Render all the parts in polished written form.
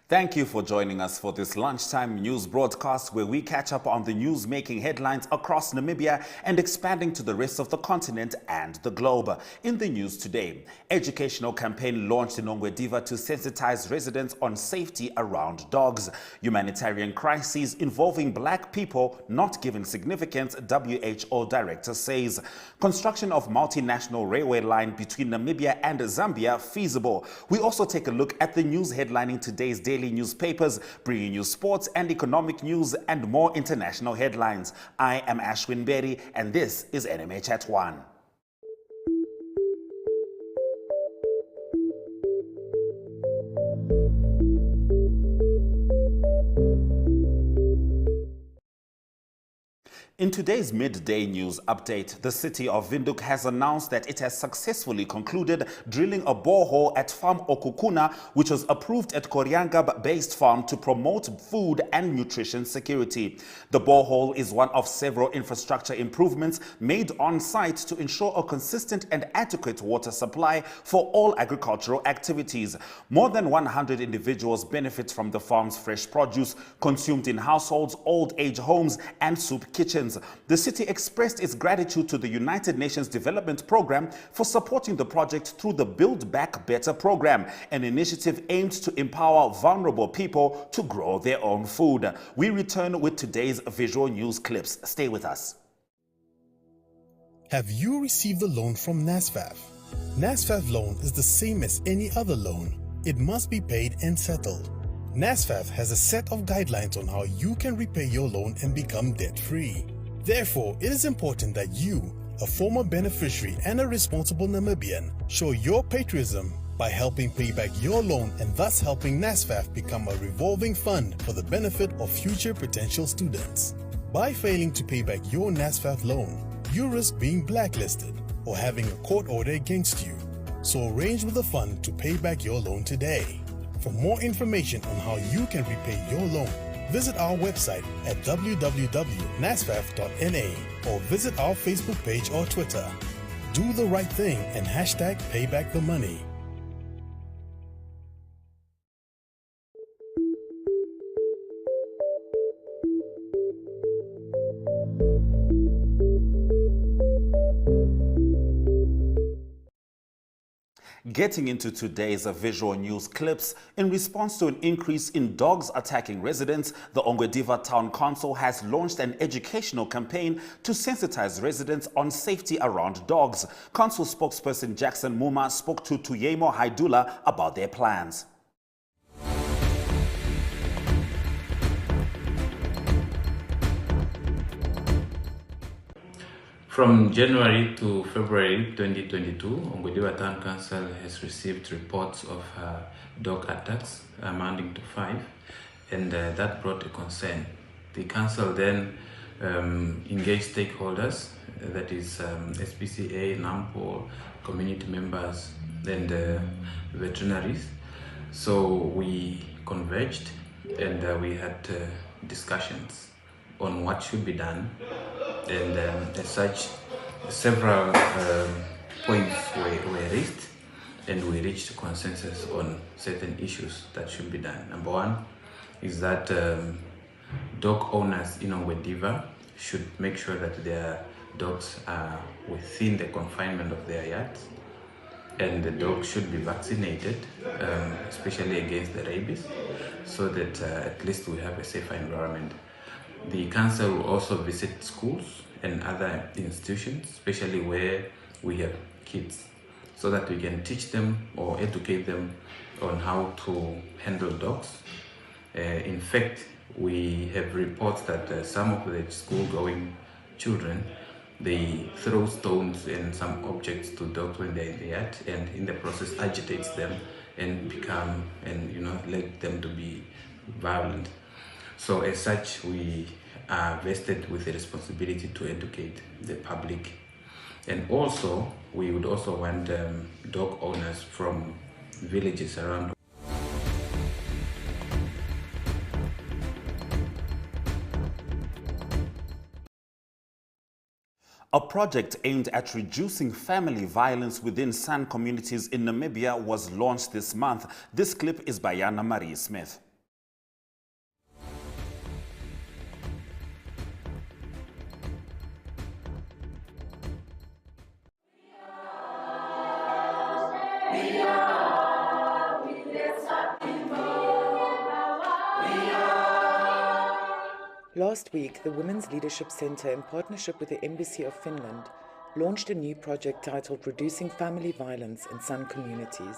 Thank you for joining us for this lunchtime news broadcast where we catch up on the news-making headlines across Namibia and expanding to the rest of the continent and the globe. In the news today, educational campaign launched in Ongwediva to sensitize residents on safety around dogs. Humanitarian crises involving black people not given significance, WHO director says. Construction of multinational railway line between Namibia and Zambia feasible. We also take a look at the news headlining today's daily newspapers, bringing you sports and economic news and more international headlines. I am Ashwin Berry, and this is NMH at 1. In today's midday news update, the city of Windhoek has announced that it has successfully concluded drilling a borehole at Farm Okukuna, which was approved at Koryangab-based farm to promote food and nutrition security. The borehole is one of several infrastructure improvements made on site to ensure a consistent and adequate water supply for all agricultural activities. More than 100 individuals benefit from the farm's fresh produce consumed in households, old age homes, and soup kitchens. The city expressed its gratitude to the United Nations Development Programme for supporting the project through the Build Back Better program, an initiative aimed to empower vulnerable people to grow their own food. We return with today's visual news clips. Stay with us. Have you received a loan from NSFAF? NSFAF loan is the same as any other loan. It must be paid and settled. NSFAF has a set of guidelines on how you can repay your loan and become debt-free. Therefore, it is important that you, a former beneficiary and a responsible Namibian, show your patriotism by helping pay back your loan and thus helping NSFAF become a revolving fund for the benefit of future potential students. By failing to pay back your NSFAF loan, you risk being blacklisted or having a court order against you. So arrange with the fund to pay back your loan today. For more information on how you can repay your loan, visit our website at www.nasfaf.na or visit our Facebook page or Twitter. Do the right thing and hashtag #paybackthemoney. Getting into today's visual news clips, in response to an increase in dogs attacking residents, the Ongwediva Town Council has launched an educational campaign to sensitize residents on safety around dogs. Council spokesperson Jackson Muma spoke to Tuyemo Haidula about their plans. From January to February 2022, Ongwediva Town Council has received reports of dog attacks amounting to 5, and that brought a concern. The council then engaged stakeholders, that is SPCA, NAMPO, community members, and veterinaries. So we converged and we had discussions on what should be done. And as such, several points were raised, and we reached consensus on certain issues that should be done. Number one is that dog owners in Ongwediva should make sure that their dogs are within the confinement of their yards, and the dogs should be vaccinated, especially against the rabies, so that at least we have a safer environment. The council will also visit schools and other institutions, especially where we have kids, so that we can teach them or educate them on how to handle dogs. In fact, we have reports that some of the school-going children, they throw stones and some objects to dogs when they're in the yard, and in the process agitates them and led them to be violent. So as such, we are vested with the responsibility to educate the public. And also, we would also want dog owners from villages around. A project aimed at reducing family violence within San communities in Namibia was launched this month. This clip is by Yana Marie Smith. Last week, the Women's Leadership Centre, in partnership with the Embassy of Finland, launched a new project titled Reducing Family Violence in San Communities.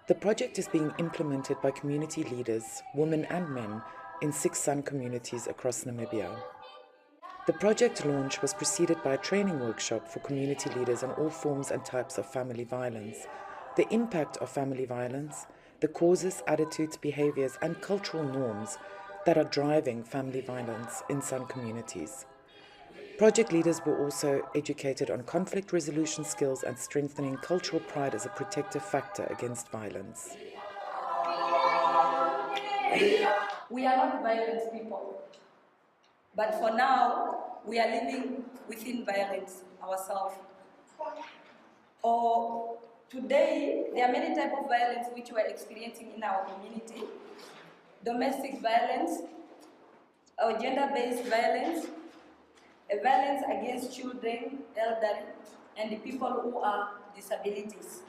The project is being implemented by community leaders, women and men, in 6 San communities across Namibia. The project launch was preceded by a training workshop for community leaders on all forms and types of family violence, the impact of family violence, the causes, attitudes, behaviors, and cultural norms that are driving family violence in San communities. Project leaders were also educated on conflict resolution skills and strengthening cultural pride as a protective factor against violence. We are not violent people, but for now, we are living within violence ourselves. Or today, there are many types of violence which we are experiencing in our community. Domestic violence, or gender-based violence, violence against children, elderly, and the people who are disabilities.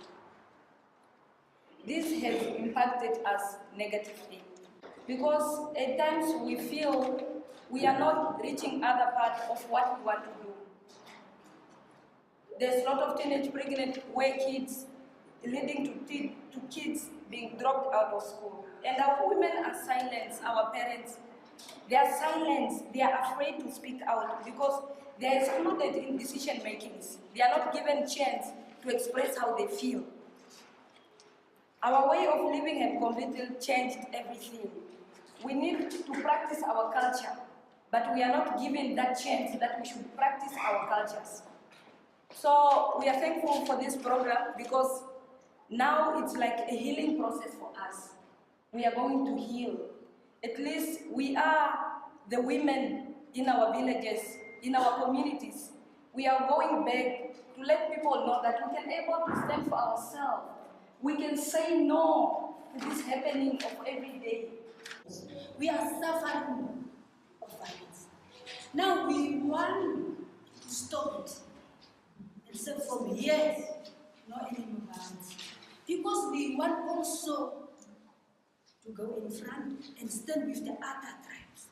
This has impacted us negatively because at times we feel we are not reaching other parts of what we want to do. There's a lot of teenage pregnant kids, leading to kids being dropped out of school. And our women are silenced, our parents, they are silenced, they are afraid to speak out because they are excluded in decision makings. They are not given a chance to express how they feel. Our way of living has completely changed everything. We need to practice our culture, but we are not given that chance that we should practice our cultures. So we are thankful for this program because now it's like a healing process for us. We are going to heal. At least we are the women in our villages, in our communities. We are going back to let people know that we can be able to stand for ourselves. We can say no to this happening of every day. We are suffering of violence. Now we want to stop it and say from here, no anymore violence. Because we want also to go in front and stand with the other tribes.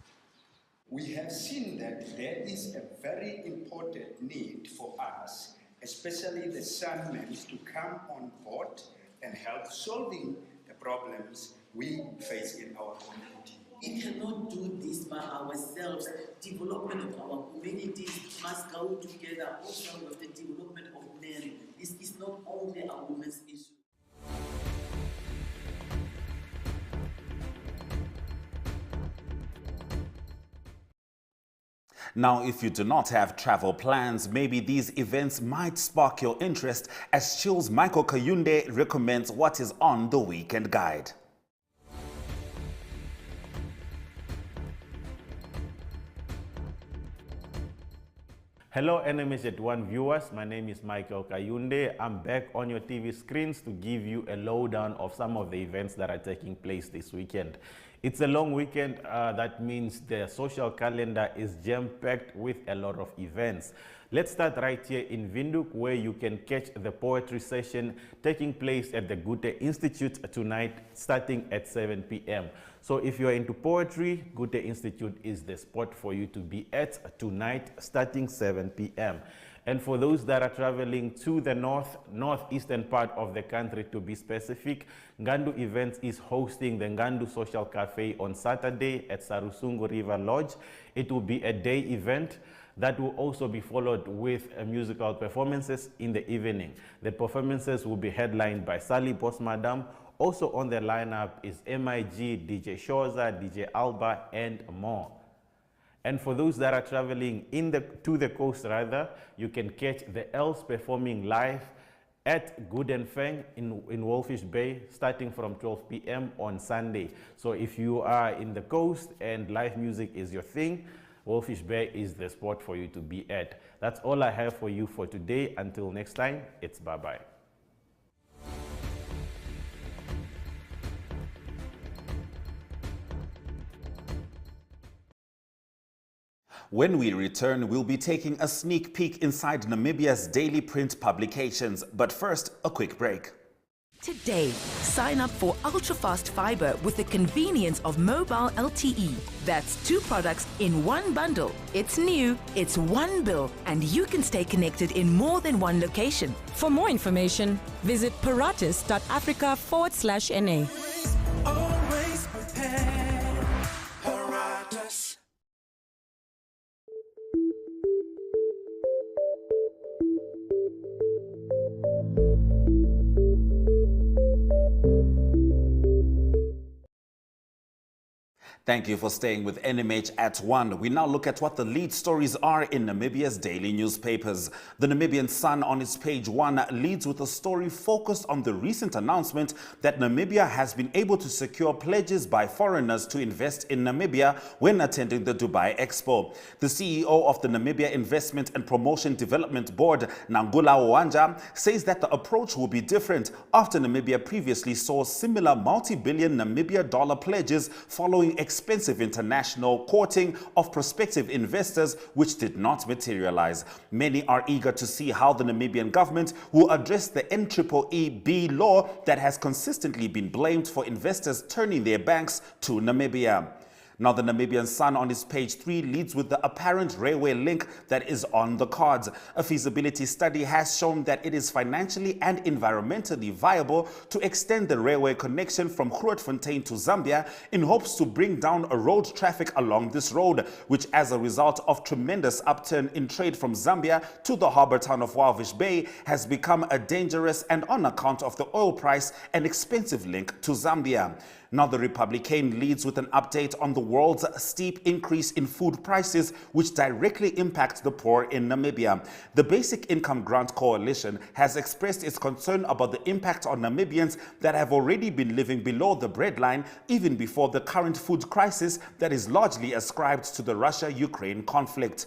We have seen that there is a very important need for us, especially the San men, to come on board and help solving the problems we face in our community. We cannot do this by ourselves. Development of our communities must go together also with the development of men. This is not only a women's issue. Now, if you do not have travel plans, maybe these events might spark your interest as Chill's Michael Kayunde recommends what is on the weekend guide. Hello NMH at 1 viewers, my name is Michael Kayunde. I'm back on your TV screens to give you a lowdown of some of the events that are taking place this weekend. It's a long weekend, that means the social calendar is jam-packed with a lot of events. Let's start right here in Windhoek, where you can catch the poetry session taking place at the Gotv Institute tonight, starting at 7 p.m. So if you're into poetry, Gotv Institute is the spot for you to be at tonight, starting 7 p.m. And for those that are traveling to the northeastern part of the country, to be specific, Ngandu Events is hosting the Ngandu Social Cafe on Saturday at Sarusungu River Lodge. It will be a day event that will also be followed with musical performances in the evening. The performances will be headlined by Sally Boss Madam. Also on the lineup is MIG, DJ Shoza, DJ Alba, and more. And for those that are traveling to the coast, you can catch the Els performing live at Good and Feng in Wolfish Bay, starting from 12 p.m. on Sunday. So if you are in the coast and live music is your thing, Wolfish Bay is the spot for you to be at. That's all I have for you for today. Until next time, it's bye-bye. When we return, we'll be taking a sneak peek inside Namibia's daily print publications. But first, a quick break. Today, sign up for ultra-fast fiber with the convenience of mobile LTE. That's 2 products in 1 bundle. It's new, it's 1 bill, and you can stay connected in more than 1 location. For more information, visit paratus.africa/NA. Always prepared. Paratus. Thank you for staying with NMH at 1. We now look at what the lead stories are in Namibia's daily newspapers. The Namibian Sun on its page 1 leads with a story focused on the recent announcement that Namibia has been able to secure pledges by foreigners to invest in Namibia when attending the Dubai Expo. The CEO of the Namibia Investment and Promotion Development Board, Nangula Wanja, says that the approach will be different after Namibia previously saw similar multi-billion Namibia dollar pledges following expensive international courting of prospective investors which did not materialize. Many are eager to see how the Namibian government will address the NEEB law that has consistently been blamed for investors turning their banks to Namibia. Now, the Namibian Sun on its page 3 leads with the apparent railway link that is on the cards. A feasibility study has shown that it is financially and environmentally viable to extend the railway connection from Grootfontein to Zambia in hopes to bring down road traffic along this road, which as a result of tremendous upturn in trade from Zambia to the harbour town of Walvis Bay has become a dangerous and on account of the oil price an expensive link to Zambia. Now, the Republican leads with an update on the world's steep increase in food prices, which directly impact the poor in Namibia. The Basic Income Grant Coalition has expressed its concern about the impact on Namibians that have already been living below the breadline even before the current food crisis that is largely ascribed to the Russia-Ukraine conflict.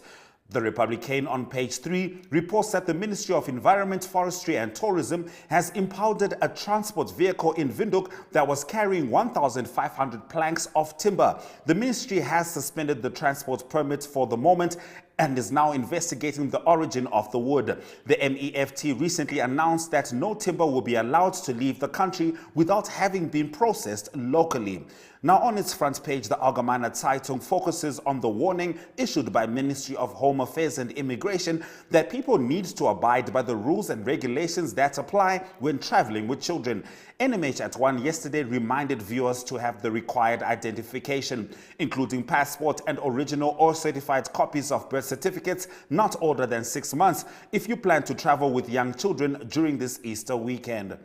The Republican on page 3 reports that the Ministry of Environment, Forestry and Tourism has impounded a transport vehicle in Windhoek that was carrying 1,500 planks of timber. The ministry has suspended the transport permit for the moment and is now investigating the origin of the wood. The MEFT recently announced that no timber will be allowed to leave the country without having been processed locally. Now, on its front page, the Allgemeine Zeitung focuses on the warning issued by Ministry of Home Affairs and Immigration that people need to abide by the rules and regulations that apply when traveling with children. NMH at 1 yesterday reminded viewers to have the required identification, including passport and original or certified copies of birth certificates not older than 6 months if you plan to travel with young children during this Easter weekend.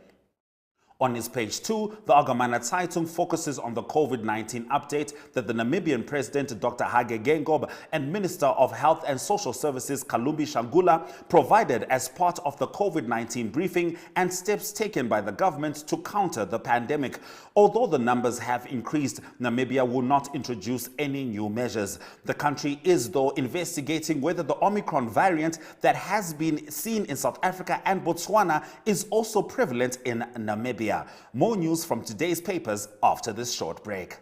On its page 2, the Allgemeine Zeitung focuses on the COVID-19 update that the Namibian President Dr. Hage Geingob and Minister of Health and Social Services Kalumbi Shangula provided as part of the COVID-19 briefing and steps taken by the government to counter the pandemic. Although the numbers have increased, Namibia will not introduce any new measures. The country is, though, investigating whether the Omicron variant that has been seen in South Africa and Botswana is also prevalent in Namibia. More news from today's papers after this short break.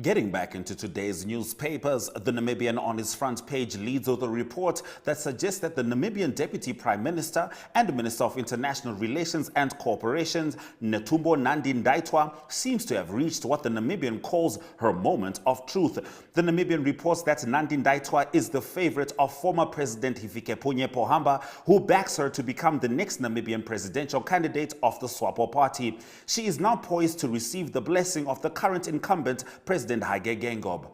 Getting back into today's newspapers, the Namibian on its front page leads with a report that suggests that the Namibian Deputy Prime Minister and Minister of International Relations and Corporations, Netumbo Nandi-Ndaitwah, seems to have reached what the Namibian calls her moment of truth. The Namibian reports that Nandi-Ndaitwah is the favorite of former President Hifikepunye Pohamba, who backs her to become the next Namibian presidential candidate of the SWAPO party. She is now poised to receive the blessing of the current incumbent, President Hage Geingob.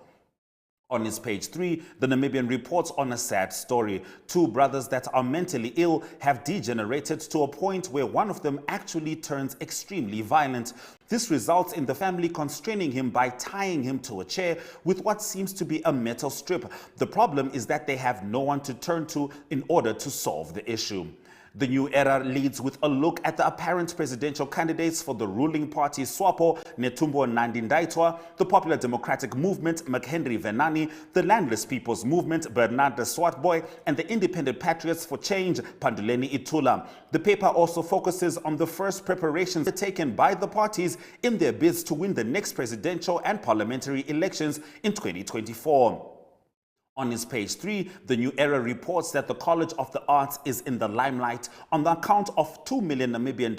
On its page 3, the Namibian reports on a sad story. Two brothers that are mentally ill have degenerated to a point where one of them actually turns extremely violent. This results in the family constraining him by tying him to a chair with what seems to be a metal strip. The problem is that they have no one to turn to in order to solve the issue. The New Era leads with a look at the apparent presidential candidates for the ruling party SWAPO, Netumbo Nandi-Ndaitwah, the Popular Democratic Movement, McHenry Venani, the Landless People's Movement, Bernard de Swartboy, and the Independent Patriots for Change, Panduleni Itula. The paper also focuses on the first preparations taken by the parties in their bids to win the next presidential and parliamentary elections in 2024. On its page 3, the New Era reports that the College of the Arts is in the limelight on the account of $2 million Namibian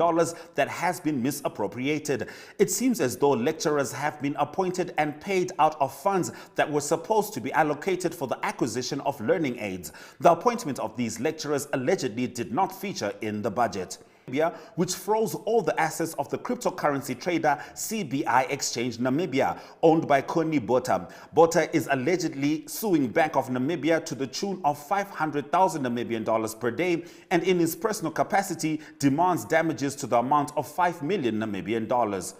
that has been misappropriated. It seems as though lecturers have been appointed and paid out of funds that were supposed to be allocated for the acquisition of learning aids. The appointment of these lecturers allegedly did not feature in the budget, which froze all the assets of the cryptocurrency trader CBI Exchange Namibia, owned by Connie Botha. Botha is allegedly suing Bank of Namibia to the tune of 500,000 Namibian dollars per day, and in his personal capacity demands damages to the amount of 5 million Namibian dollars.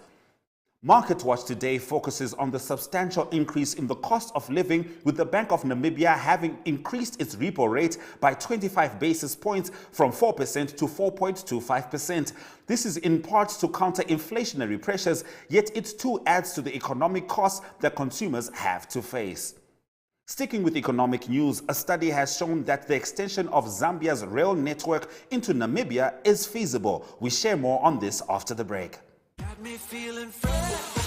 Market Watch today focuses on the substantial increase in the cost of living, with the Bank of Namibia having increased its repo rate by 25 basis points from 4% to 4.25%. This is in part to counter inflationary pressures, yet it too adds to the economic costs that consumers have to face. Sticking with economic news, a study has shown that the extension of Zambia's rail network into Namibia is feasible. We share more on this after the break. Got me feeling fresh.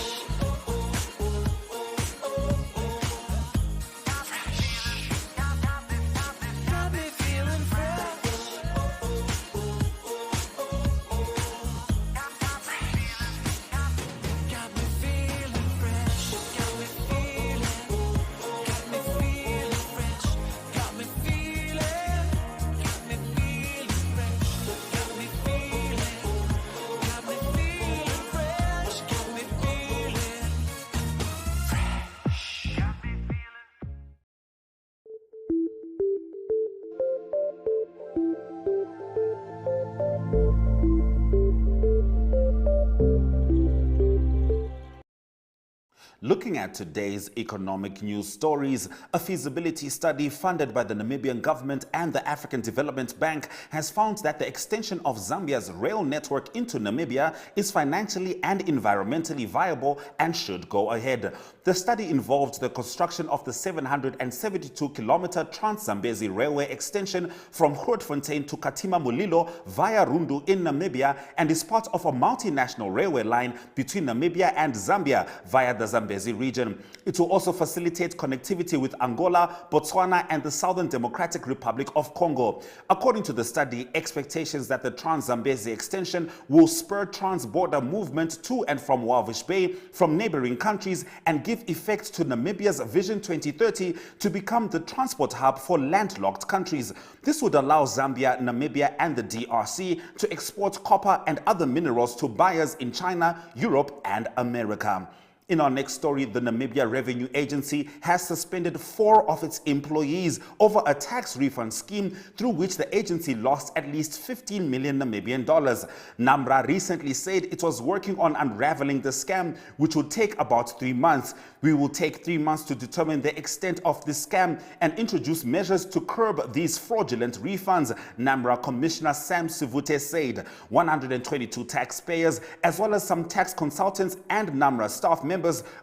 Looking at today's economic news stories, a feasibility study funded by the Namibian government and the African Development Bank has found that the extension of Zambia's rail network into Namibia is financially and environmentally viable and should go ahead. The study involved the construction of the 772-kilometer Trans-Zambezi Railway extension from Grootfontein to Katima Mulilo via Rundu in Namibia and is part of a multinational railway line between Namibia and Zambia via the Zambezi region. It will also facilitate connectivity with Angola, Botswana, and the Southern Democratic Republic of Congo. According to the study, expectations that the Trans-Zambezi extension will spur trans-border movement to and from Walvis Bay from neighboring countries and give effect to Namibia's Vision 2030 to become the transport hub for landlocked countries. This would allow Zambia, Namibia, and the DRC to export copper and other minerals to buyers in China, Europe, and America. In our next story, the Namibia Revenue Agency has suspended 4 of its employees over a tax refund scheme through which the agency lost at least 15 million Namibian dollars. NAMRA recently said it was working on unraveling the scam, which would take about 3 months. We will take 3 months to determine the extent of this scam and introduce measures to curb these fraudulent refunds, NAMRA Commissioner Sam Sivute said. 122 taxpayers, as well as some tax consultants and NAMRA staff members,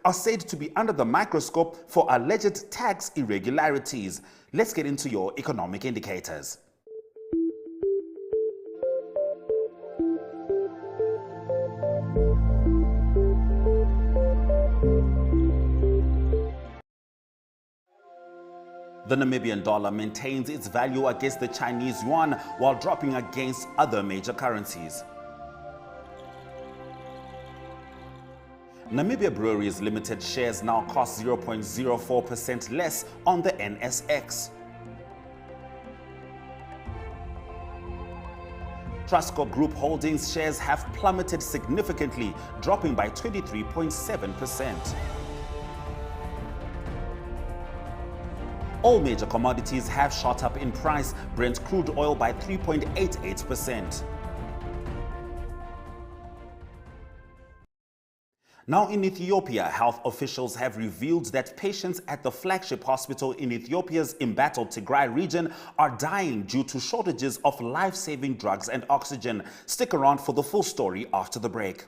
are said to be under the microscope for alleged tax irregularities. Let's get into your economic indicators. The Namibian dollar maintains its value against the Chinese yuan while dropping against other major currencies. Namibia Breweries Limited shares now cost 0.04% less on the NSX. Trustco Group Holdings shares have plummeted significantly, dropping by 23.7%. All major commodities have shot up in price, Brent crude oil by 3.88%. Now in Ethiopia, health officials have revealed that patients at the flagship hospital in Ethiopia's embattled Tigray region are dying due to shortages of life-saving drugs and oxygen. Stick around for the full story after the break.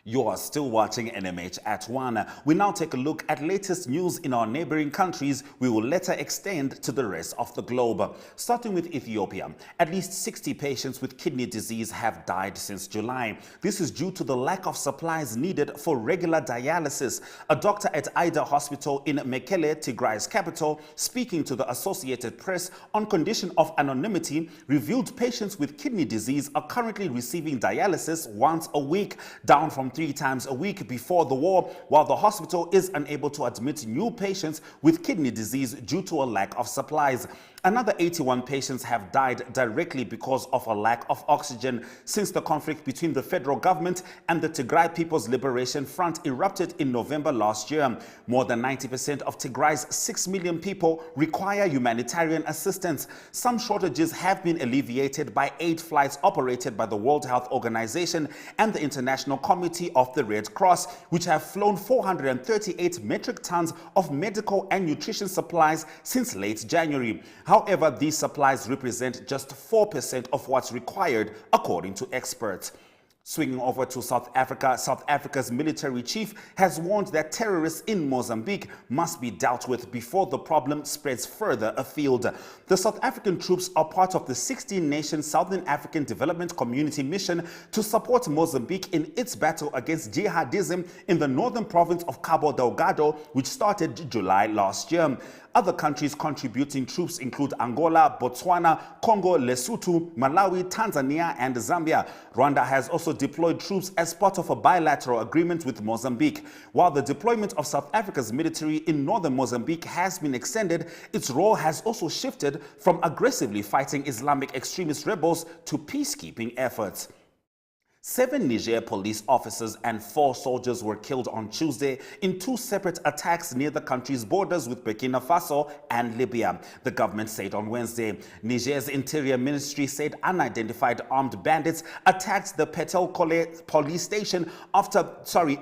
You are still watching NMH at 1. We now take a look at latest news in our neighboring countries. We will later extend to the rest of the globe. Starting with Ethiopia, at least 60 patients with kidney disease have died since July. This is due to the lack of supplies needed for regular dialysis. A doctor at Ida Hospital in Mekele, Tigray's capital, speaking to the Associated Press on condition of anonymity, revealed patients with kidney disease are currently receiving dialysis once a week, down from 3 times a week before the war, while the hospital is unable to admit new patients with kidney disease due to a lack of supplies. Another 81 patients have died directly because of a lack of oxygen since the conflict between the federal government and the Tigray People's Liberation Front erupted in November last year. More than 90% of Tigray's 6 million people require humanitarian assistance. Some shortages have been alleviated by aid flights operated by the World Health Organization and the International Committee of the Red Cross, which have flown 438 metric tons of medical and nutrition supplies since late January. However, these supplies represent just 4% of what's required, according to experts. Swinging over to South Africa, South Africa's military chief has warned that terrorists in Mozambique must be dealt with before the problem spreads further afield. The South African troops are part of the 16-nation Southern African Development Community mission to support Mozambique in its battle against jihadism in the northern province of Cabo Delgado, which started July last year. Other countries contributing troops include Angola, Botswana, Congo, Lesotho, Malawi, Tanzania, and Zambia. Rwanda has also deployed troops as part of a bilateral agreement with Mozambique. While the deployment of South Africa's military in northern Mozambique has been extended, its role has also shifted from aggressively fighting Islamic extremist rebels to peacekeeping efforts. 7 Niger police officers and 4 soldiers were killed on Tuesday in 2 separate attacks near the country's borders with Burkina Faso and Libya, the government said on Wednesday. Niger's Interior Ministry said unidentified armed bandits attacked the Petel-Kole police station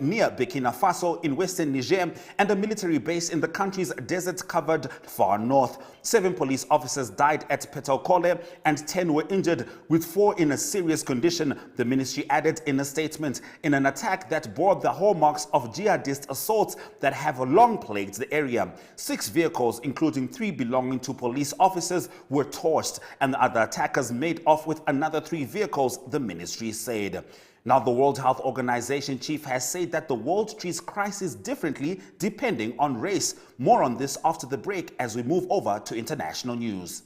near Burkina Faso in western Niger and a military base in the country's desert-covered far north. 7 police officers died at Petel-Kole and 10 were injured, with 4 in a serious condition, the ministry added in a statement, in an attack that bore the hallmarks of jihadist assaults that have long plagued the area. 6 vehicles, including 3 belonging to police officers, were torched, and the other attackers made off with another 3 vehicles, the ministry said. Now, the World Health Organization chief has said that the world treats crises differently depending on race. More on this after the break as we move over to international news.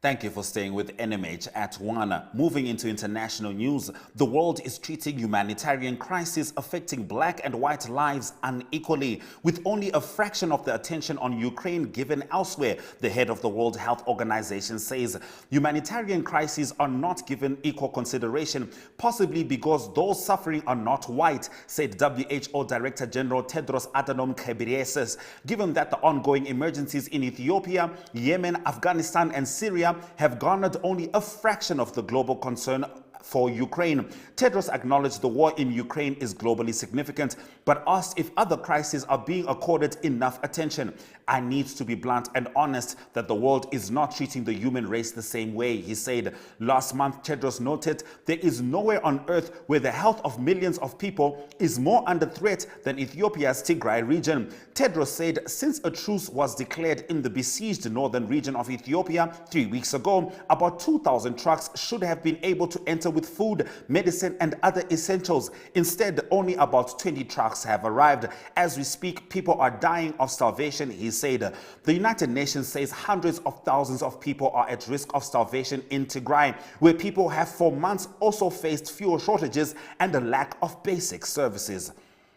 Thank you for staying with NMH at 1. Moving into international news, the world is treating humanitarian crises affecting black and white lives unequally, with only a fraction of the attention on Ukraine given elsewhere. The head of the World Health Organization says humanitarian crises are not given equal consideration, possibly because those suffering are not white, said WHO Director General Tedros Adhanom Ghebreyesus. Given that the ongoing emergencies in Ethiopia, Yemen, Afghanistan and Syria have garnered only a fraction of the global concern for Ukraine. Tedros acknowledged the war in Ukraine is globally significant, but asked if other crises are being accorded enough attention. I need to be blunt and honest that the world is not treating the human race the same way, he said. Last month, Tedros noted there is nowhere on earth where the health of millions of people is more under threat than Ethiopia's Tigray region. Tedros said since a truce was declared in the besieged northern region of Ethiopia 3 weeks ago, about 2,000 trucks should have been able to enter with food, medicine and other essentials. Instead, only about 20 trucks have arrived. As we speak, people are dying of starvation, he said. The United Nations says hundreds of thousands of people are at risk of starvation in Tigray, where people have for months also faced fuel shortages and a lack of basic services.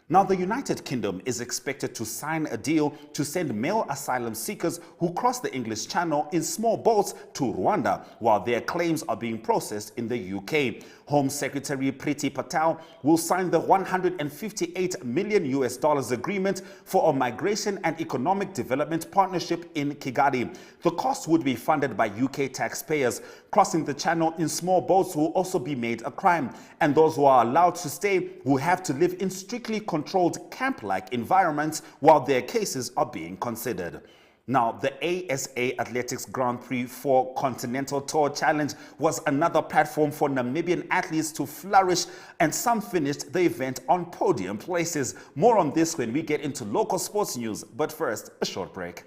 Now, the United Kingdom is expected to sign a deal to send male asylum seekers who cross the English Channel in small boats to Rwanda while their claims are being processed in the UK. Home Secretary Priti Patel will sign the $158 million agreement for a migration and economic development partnership in Kigali. The cost would be funded by UK taxpayers. Crossing the channel in small boats will also be made a crime, and those who are allowed to stay will have to live in strictly controlled camp-like environments while their cases are being considered. Now, the ASA Athletics Grand Prix 4 Continental Tour Challenge was another platform for Namibian athletes to flourish, and some finished the event on podium places. More on this when we get into local sports news, but first, a short break.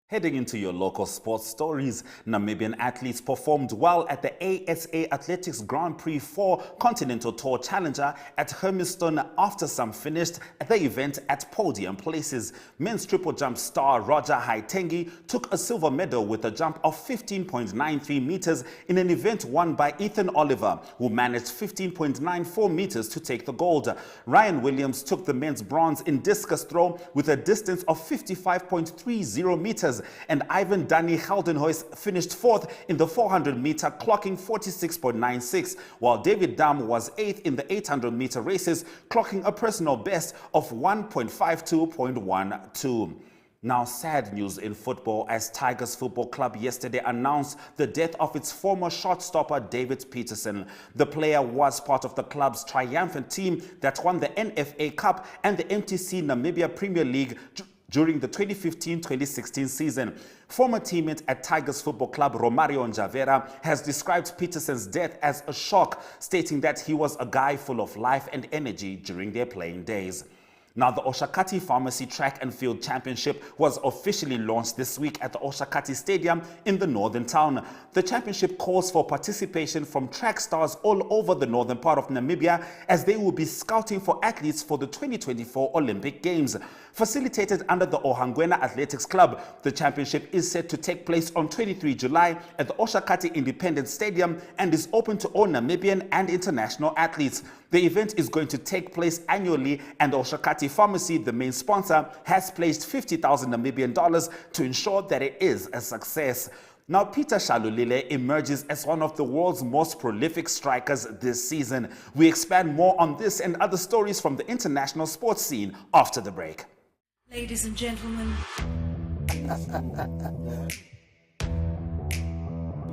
Heading into your local sports stories, Namibian athletes performed well at the ASA Athletics Grand Prix 4 Continental Tour Challenger at Hermiston after some finished at the event at podium places. Men's triple jump star Roger Haitengi took a silver medal with a jump of 15.93 meters in an event won by Ethan Oliver, who managed 15.94 meters to take the gold. Ryan Williams took the men's bronze in discus throw with a distance of 55.30 meters. And Ivan Danny Geldenhuis finished fourth in the 400-meter, clocking 46.96, while David Dam was eighth in the 800-meter races, clocking a personal best of 1.52.12. Now, sad news in football as Tigers Football Club yesterday announced the death of its former shot-stopper David Peterson. The player was part of the club's triumphant team that won the NFA Cup and the MTC Namibia Premier League during the 2015-2016 season. Former teammate at Tigers Football Club Romario Njavera has described Peterson's death as a shock, stating that he was a guy full of life and energy during their playing days. Now, the Oshakati Pharmacy Track and Field Championship was officially launched this week at the Oshakati Stadium in the northern town. The championship calls for participation from track stars all over the northern part of Namibia as they will be scouting for athletes for the 2024 Olympic Games. Facilitated under the Ohangwena Athletics Club, the championship is set to take place on 23 July at the Oshakati Independence Stadium and is open to all Namibian and international athletes. The event is going to take place annually, and Oshakati Pharmacy, the main sponsor, has pledged $50,000 Namibian to ensure that it is a success. Now, Peter Shalulile emerges as one of the world's most prolific strikers this season. We expand more on this and other stories from the international sports scene after the break. Ladies and gentlemen.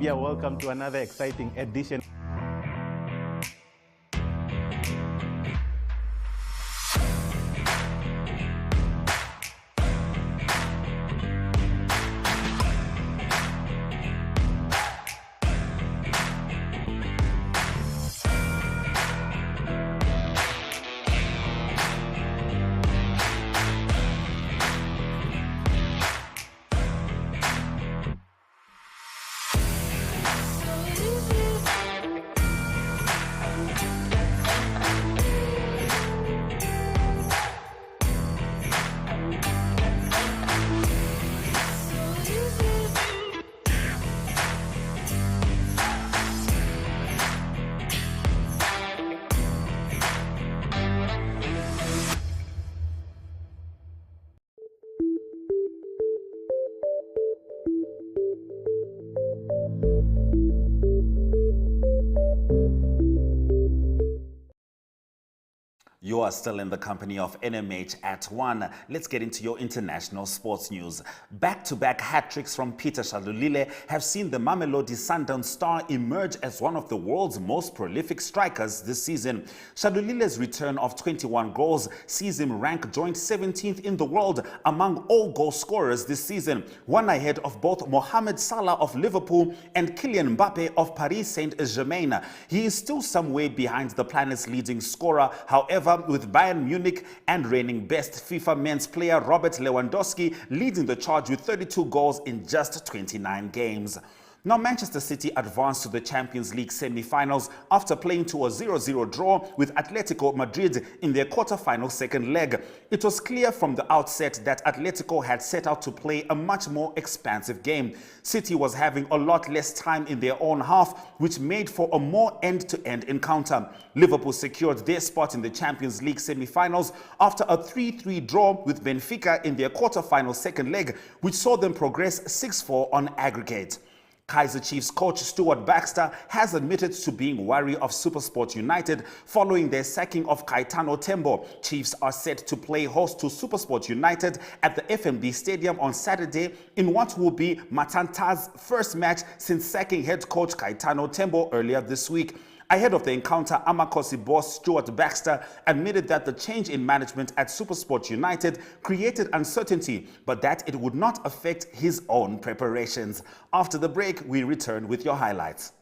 Yeah, welcome to another exciting edition. You are still in the company of NMH at 1. Let's get into your international sports news. Back-to-back hat-tricks from Peter Shalulile have seen the Mamelodi Sundowns star emerge as one of the world's most prolific strikers this season. Shalulile's return of 21 goals sees him rank joint 17th in the world among all goal scorers this season, one ahead of both Mohamed Salah of Liverpool and Kylian Mbappe of Paris Saint-Germain. He is still some way behind the planet's leading scorer, however, with Bayern Munich and reigning best FIFA men's player Robert Lewandowski leading the charge with 32 goals in just 29 games. Now, Manchester City advanced to the Champions League semi-finals after playing to a 0-0 draw with Atletico Madrid in their quarter-final second leg. It was clear from the outset that Atletico had set out to play a much more expansive game. City was having a lot less time in their own half, which made for a more end-to-end encounter. Liverpool secured their spot in the Champions League semi-finals after a 3-3 draw with Benfica in their quarter-final second leg, which saw them progress 6-4 on aggregate. Kaizer Chiefs coach Stuart Baxter has admitted to being wary of SuperSport United following their sacking of Caetano Tembo. Chiefs are set to play host to SuperSport United at the FNB Stadium on Saturday in what will be Matanta's first match since sacking head coach Caetano Tembo earlier this week. Ahead of the encounter, Amakosi boss Stuart Baxter admitted that the change in management at SuperSport United created uncertainty, but that it would not affect his own preparations. After the break, we return with your highlights.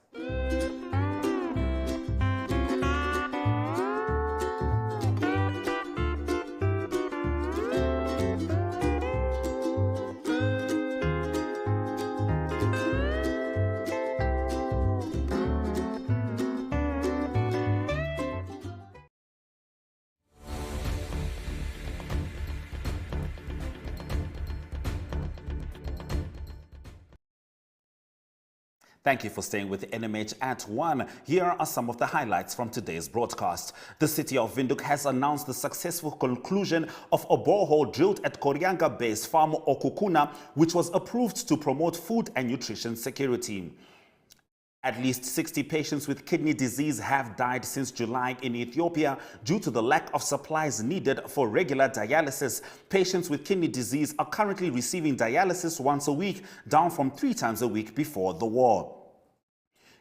Thank you for staying with NMH at 1. Here are some of the highlights from today's broadcast. The city of Windhoek has announced the successful conclusion of a borehole drilled at Koryanga-based farm Okukuna, which was approved to promote food and nutrition security. At least 60 patients with kidney disease have died since July in Ethiopia due to the lack of supplies needed for regular dialysis. Patients with kidney disease are currently receiving dialysis once a week, down from 3 times a week before the war.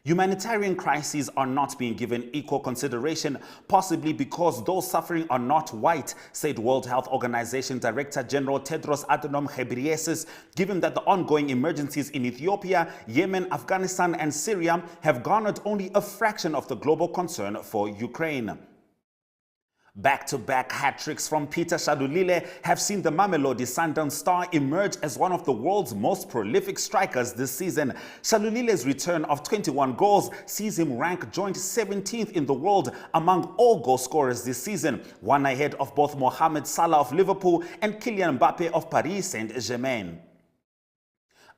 Humanitarian crises are not being given equal consideration, possibly because those suffering are not white, said World Health Organization Director General Tedros Adhanom Ghebreyesus, given that the ongoing emergencies in Ethiopia, Yemen, Afghanistan and Syria have garnered only a fraction of the global concern for Ukraine. Back-to-back hat-tricks from Peter Shalulile have seen the Mamelodi Sundowns star emerge as one of the world's most prolific strikers this season. Shalulile's return of 21 goals sees him rank joint 17th in the world among all goal scorers this season, one ahead of both Mohamed Salah of Liverpool and Kylian Mbappe of Paris Saint-Germain.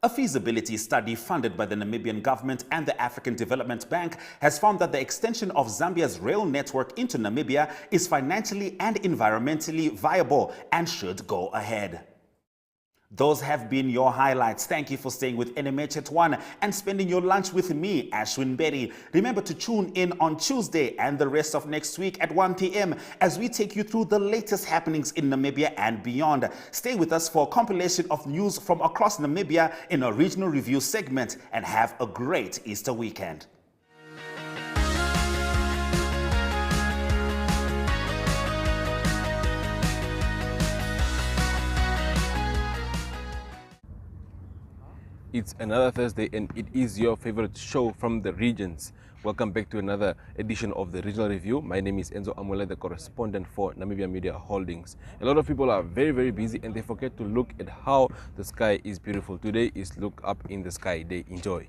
A feasibility study funded by the Namibian government and the African Development Bank has found that the extension of Zambia's rail network into Namibia is financially and environmentally viable and should go ahead. Those have been your highlights. Thank you for staying with NMH at 1 and spending your lunch with me, Ashwin Berry. Remember to tune in on Tuesday and the rest of next week at 1 p.m. as we take you through the latest happenings in Namibia and beyond. Stay with us for a compilation of news from across Namibia in a regional review segment, and have a great Easter weekend. It's another Thursday and it is your favorite show from the regions. Welcome back to another edition of the Regional Review. My name is Enzo Amole, the correspondent for Namibia Media Holdings. A lot of people are very busy and they forget to look at how the sky is beautiful. Today is Look Up in the Sky Day. Enjoy.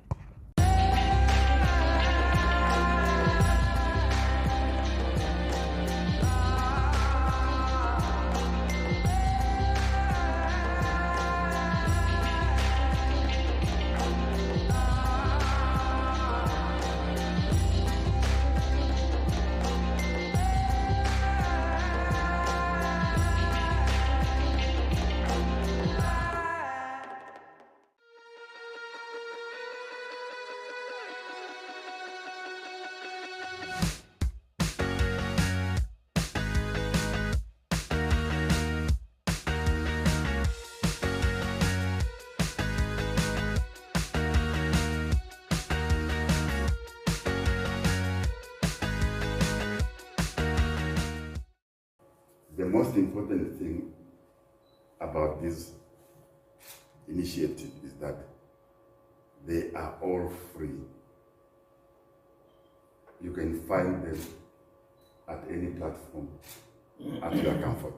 the most important thing about this initiative is that they are all free. You can find them at any platform at your comfort.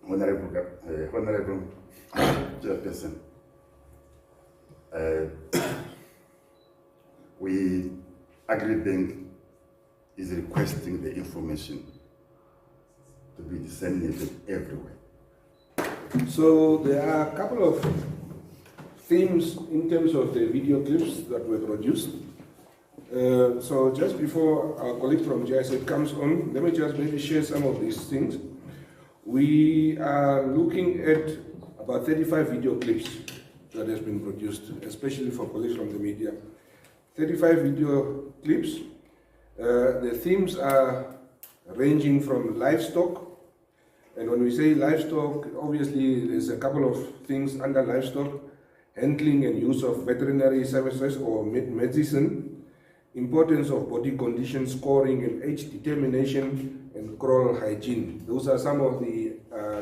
Honorable Chairperson, we Agribank is requesting the information to be disseminated everywhere. So there are a couple of themes in terms of the video clips that were produced. So just before our colleague from GIZ comes on, let me just maybe share some of these things. We are looking at about 35 video clips that has been produced, especially for colleagues from the media. 35 video clips. The themes are ranging from livestock, and when we say livestock, obviously there's a couple of things under livestock: handling and use of veterinary services or medicine, importance of body condition scoring and age determination, and cruel hygiene. Those are some of the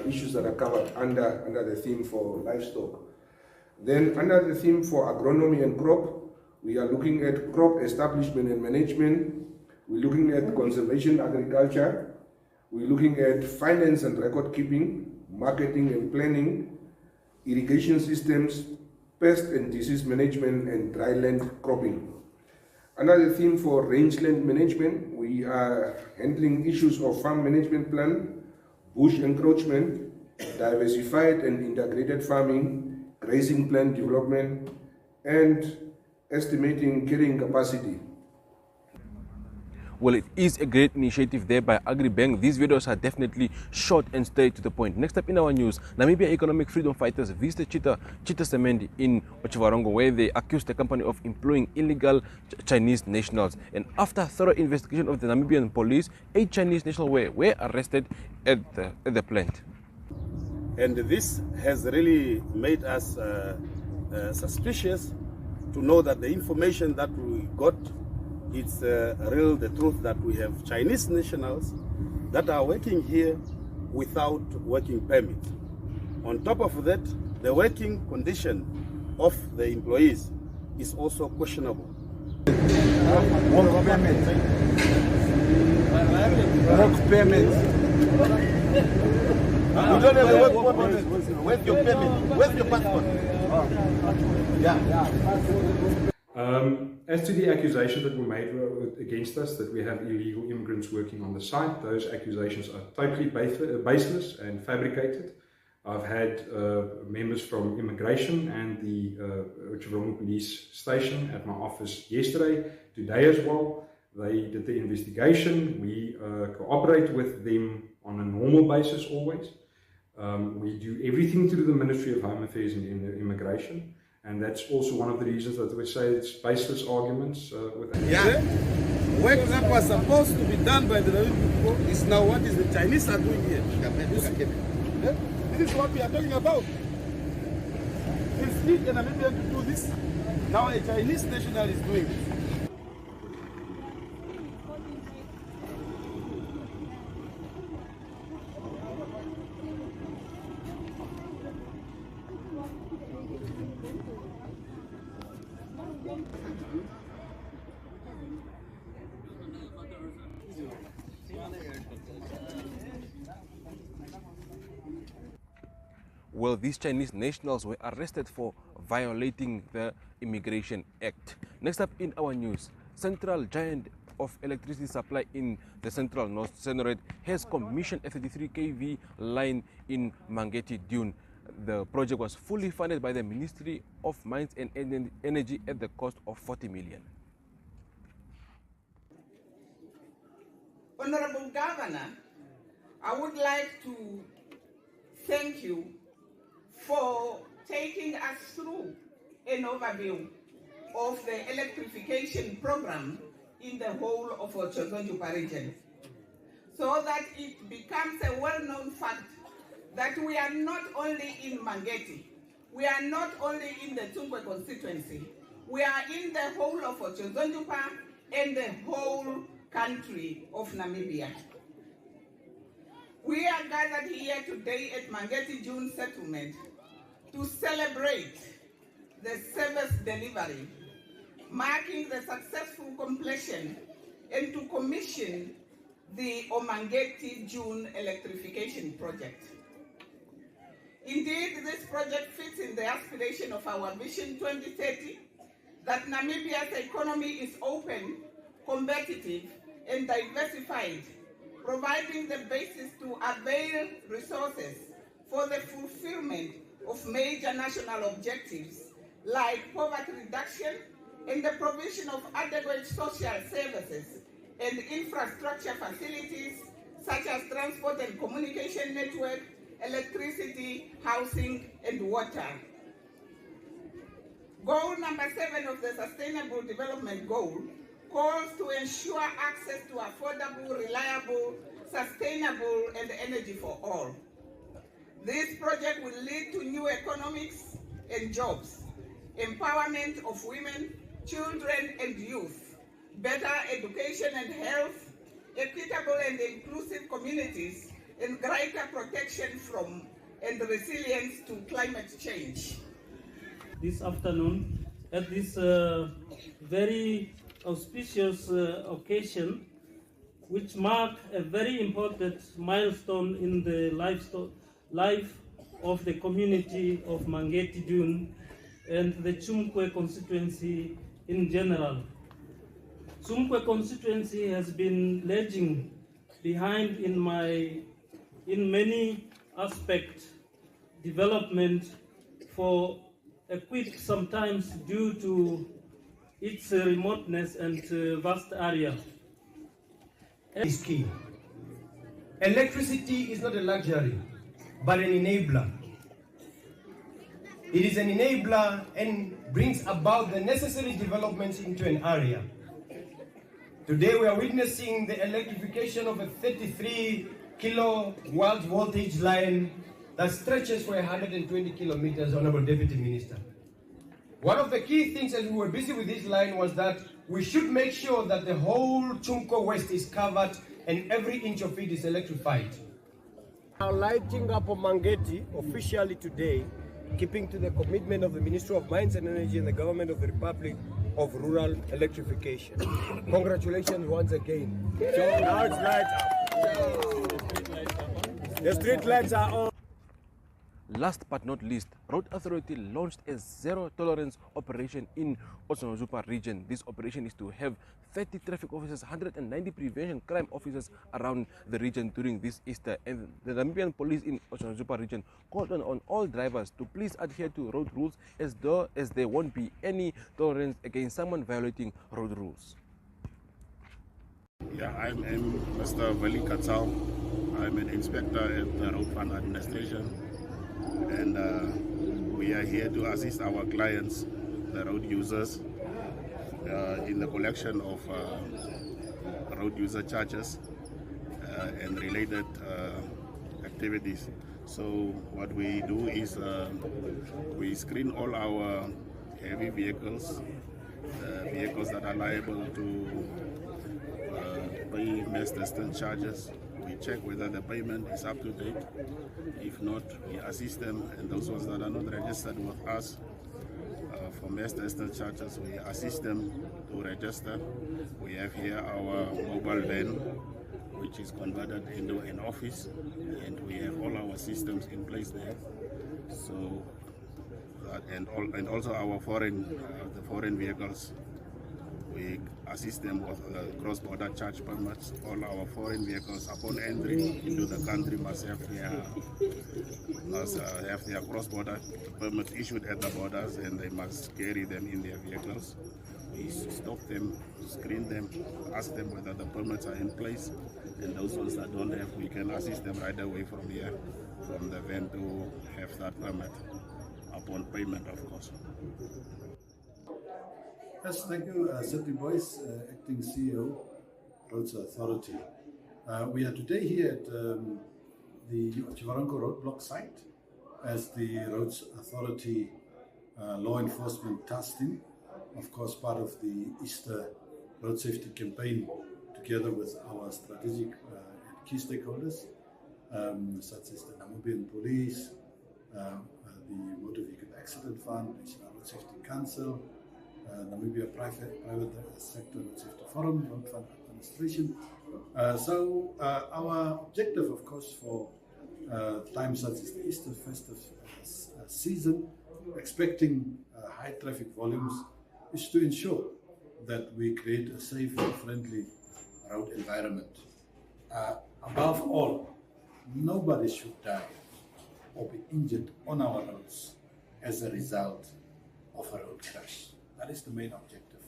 issues that are covered under the theme for livestock. Then under the theme for agronomy and crop, we are looking at crop establishment and management. We're looking at conservation agriculture. We're looking at finance and record keeping, marketing and planning, irrigation systems, pest and disease management, and dryland cropping. Another theme for rangeland management, we are handling issues of farm management plan, bush encroachment, diversified and integrated farming, grazing plan development, and estimating carrying capacity. Well, it is a great initiative there by Agribank. These videos are definitely short and straight to the point. Next up in our news, Namibia economic freedom fighters visited Chita Cement in Otjiwarongo, where they accused the company of employing illegal Chinese nationals. And after thorough investigation of the Namibian police, 8 Chinese nationals were arrested at the plant. And this has really made us suspicious to know that the information that we got, it's real, the truth that we have Chinese nationals that are working here without working permit. On top of that, the working condition of the employees is also questionable. Work permit. Work permit. You don't have a work permit. Where's your permit? Where's your passport? Yeah. As to the accusations that were made against us that we have illegal immigrants working on the site, those accusations are totally baseless and fabricated. I've had members from immigration and the Otjiwarongo police station at my office yesterday, today as well. They did the investigation. We cooperate with them on a normal basis always. We do everything through the Ministry of Home Affairs and Immigration. And that's also one of the reasons that we say it's baseless arguments. Yeah, work that was supposed to be done by the Namibian people is now what is the Chinese are doing here. This is what we are talking about. It's need a Namibian to do this. Now a Chinese national is doing it. Well, these Chinese nationals were arrested for violating the Immigration Act. Next up in our news, Central Giant of electricity supply in the Central North, Senorate, has commissioned a 33 kV line in Mangeti Dune. The project was fully funded by the Ministry of Mines and Energy at the cost of 40 million. Honorable Governor, I would like to thank you for taking us through an overview of the electrification program in the whole of Otjiwarongo region, so that it becomes a well-known fact that we are not only in Mangeti, we are not only in the Tungwe constituency, we are in the whole of Otjiwarongo and the whole country of Namibia. We are gathered here today at Mangeti June settlement to celebrate the service delivery, marking the successful completion and to commission the Omangeti June electrification project. Indeed, this project fits in the aspiration of our Vision 2030 that Namibia's economy is open, competitive, and diversified, providing the basis to avail resources for the fulfillment of major national objectives like poverty reduction and the provision of adequate social services and infrastructure facilities such as transport and communication network, electricity, housing, and water. Goal number 7 of the Sustainable Development Goal calls to ensure access to affordable, reliable, sustainable, and energy for all. This project will lead to new economics and jobs, empowerment of women, children, and youth, better education and health, equitable and inclusive communities, and greater protection from and resilience to climate change. This afternoon, at this very auspicious occasion, which marks a very important milestone in the life of the community of Mangeti June and the Chumkwe constituency in general. Chumkwe constituency has been lagging behind in many aspects development for a quick sometimes due to its remoteness and vast area. Is key. Electricity is not a luxury, but an enabler. It is an enabler and brings about the necessary developments into an area. Today we are witnessing the electrification of a 33-kilowatt voltage line that stretches for 120 kilometers, Honorable Deputy Minister. One of the key things as we were busy with this line was that we should make sure that the whole Chumko West is covered and every inch of it is electrified. Our lighting up of Mangeti officially today, keeping to the commitment of the Ministry of Mines and Energy and the Government of the Republic of Rural Electrification. Congratulations once again. So now it's lights up. The street lights are on. Last but not least, Road Authority launched a zero-tolerance operation in Otsonozupha region. This operation is to have 30 traffic officers, 190 prevention crime officers around the region during this Easter. And the Namibian police in Otsonozupha region called on all drivers to please adhere to road rules as there won't be any tolerance against someone violating road rules. Yeah, I'm Mr. Vali Katsal. I'm an inspector at the Road Fund Administration. And we are here to assist our clients, the road users, in the collection of road user charges and related activities. So what we do is we screen all our heavy vehicles, vehicles that are liable to pay mass distance charges. We check whether the payment is up to date. If not, we assist them, and those ones that are not registered with us for mass distance charges, we assist them to register. We have here our mobile van, which is converted into an office, and we have all our systems in place there. So, and also our foreign vehicles. We assist them with cross-border charge permits. All our foreign vehicles, upon entry into the country, must have their cross-border permits issued at the borders, and they must carry them in their vehicles. We stop them, screen them, ask them whether the permits are in place, and those ones that don't have, we can assist them right away from here, from the van, to have that permit upon payment, of course. Yes, thank you, Seti Boyce, Acting CEO, Roads Authority. We are today here at the Chivarongo roadblock site as the Roads Authority Law Enforcement Task Team, of course part of the Easter Road Safety Campaign, to together with our strategic and key stakeholders, such as the Namibian Police, the Motor Vehicle Accident Fund, National Road Safety Council, Namibia Private Sector Road Safety Forum, Road Fund Administration. So our objective, of course, for times such as the Easter festive season, expecting high traffic volumes, is to ensure that we create a safe and friendly road environment. Above all, nobody should die or be injured on our roads as a result of a road crash. That is the main objective.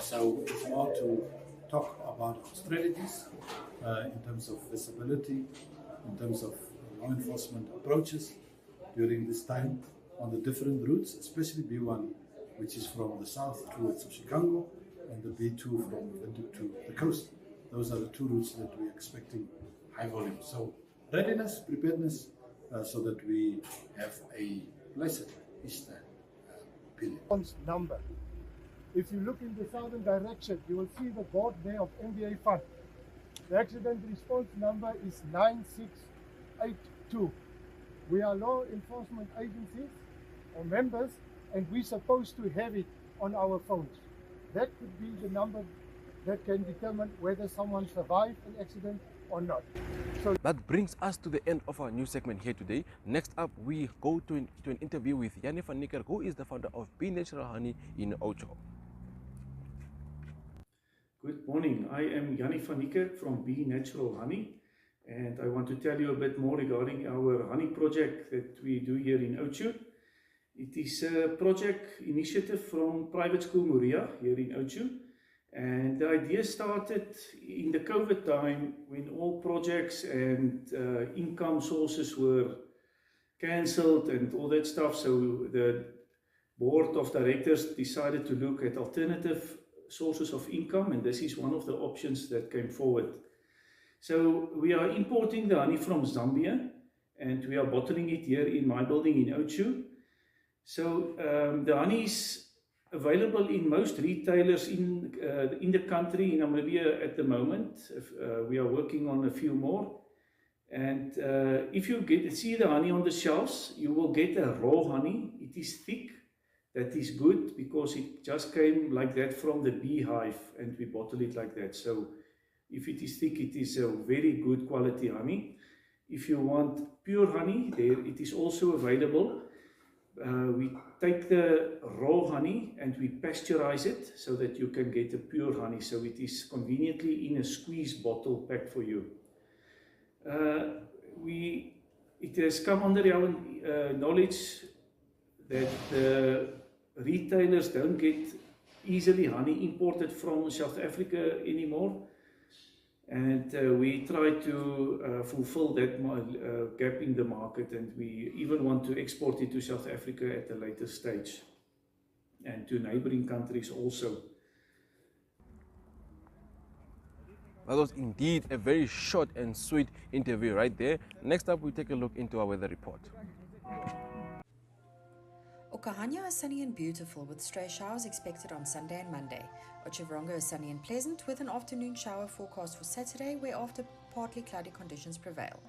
So it's more to talk about our strategies in terms of visibility, in terms of law enforcement approaches during this time on the different routes, especially B1, which is from the south towards Chicago, and the B2 from Windhoek to the coast. Those are the two routes that we're expecting high volume. So readiness, preparedness, so that we have a blessed Easter period. Number. If you look in the southern direction, you will see the board there of NBA Fund. The accident response number is 9682. We are law enforcement agencies or members, and we're supposed to have it on our phones. That could be the number that can determine whether someone survived an accident or not. So that brings us to the end of our news segment here today. Next up, we go to an interview with Jannie van Niekerk, who is the founder of Be Natural Honey in Ocho. Good morning. I am Jannie van Niekerk from Be Natural Honey, and I want to tell you a bit more regarding our honey project that we do here in Ocho. It is a project initiative from private school Moria here in Ocho. And the idea started in the COVID time when all projects and income sources were cancelled and all that stuff. So the board of directors decided to look at alternative sources of income, and this is one of the options that came forward. So we are importing the honey from Zambia, and we are bottling it here in my building in Ocho. So the honey is available in most retailers in the country, in Namibia at the moment. We are working on a few more. And if you see the honey on the shelves, you will get a raw honey. It is thick. That is good because it just came like that from the beehive, and we bottle it like that. So if it is thick, it is a very good quality honey. If you want pure honey, it is also available. We take the raw honey and we pasteurize it so that you can get a pure honey. So it is conveniently in a squeeze bottle packed for you. It has come under our knowledge that the retailers don't get easily honey imported from South Africa anymore. And we try to fulfill that gap in the market, and we even want to export it to South Africa at a later stage and to neighboring countries also. That was indeed a very short and sweet interview right there. Next up, we take a look into our weather report. Okahanya is sunny and beautiful with stray showers expected on Sunday and Monday. Otjiwarongo is sunny and pleasant with an afternoon shower forecast for Saturday, whereafter partly cloudy conditions prevail.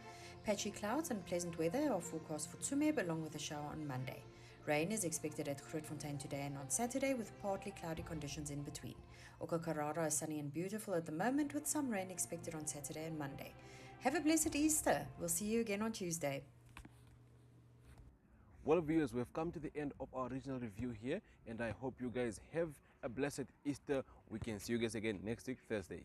Patchy clouds and pleasant weather are forecast for Tsumeb along with a shower on Monday. Rain is expected at Grootfontein today and on Saturday with partly cloudy conditions in between. Okakarara is sunny and beautiful at the moment with some rain expected on Saturday and Monday. Have a blessed Easter. We'll see you again on Tuesday. Well, viewers, we've come to the end of our regional review here, and I hope you guys have a blessed Easter. We can see you guys again next week, Thursday.